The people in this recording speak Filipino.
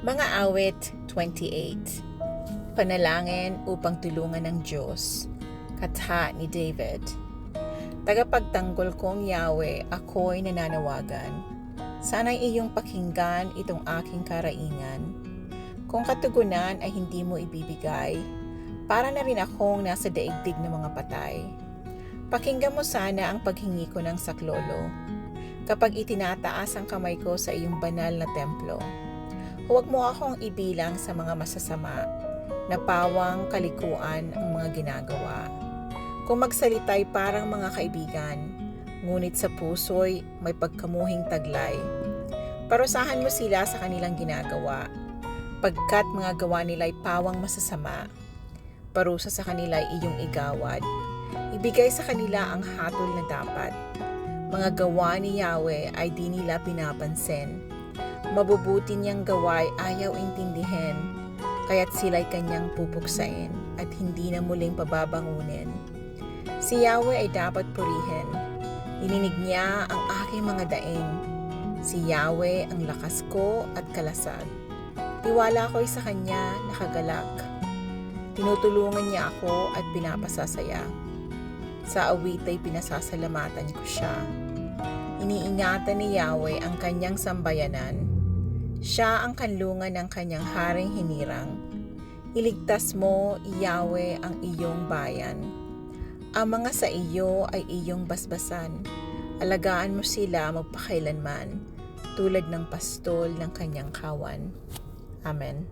Mga awit 28. Panalangin upang tulungan ng Diyos. Katha ni David. Tagapagtanggol kong Yahweh, ako'y nananawagan. Sana'y iyong pakinggan itong aking karaingan. Kung katugunan ay hindi mo ibibigay, para na rin akong nasa daigdig ng mga patay. Pakinggan mo sana ang paghingi ko ng saklolo, kapag itinataas ang kamay ko sa iyong banal na templo. Huwag mo akong ibilang sa mga masasama, na pawang kalikuan ang mga ginagawa. Kung magsalita'y parang mga kaibigan, ngunit sa puso'y may pagkamuhing taglay. Parusahan mo sila sa kanilang ginagawa, pagkat mga gawa nila'y pawang masasama. Parusa sa kanila'y iyong igawad. Ibigay sa kanila ang hatol na dapat. Mga gawa ni Yahweh ay di nila pinapansin. Mabubuti niyang gawa'y ayaw intindihin, kaya't sila'y kanyang pupuksain at hindi na muling pababangunin. Si Yahweh ay dapat purihin. Ininig niya ang aking mga daing. Si Yahweh ang lakas ko at kalasag. Tiwala ko'y sa kanya nakagalak. Tinutulungan niya ako at pinapasasaya. Sa awit ay pinasasalamatan ko siya. Iniingatan ni Yahweh ang kanyang sambayanan. Siya ang kanlungan ng kanyang haring hinirang. Iligtas mo, Yahweh, ang iyong bayan. Ang mga sa iyo ay iyong basbasan. Alagaan mo sila magpakailanman, tulad ng pastol ng kanyang kawan. Amen.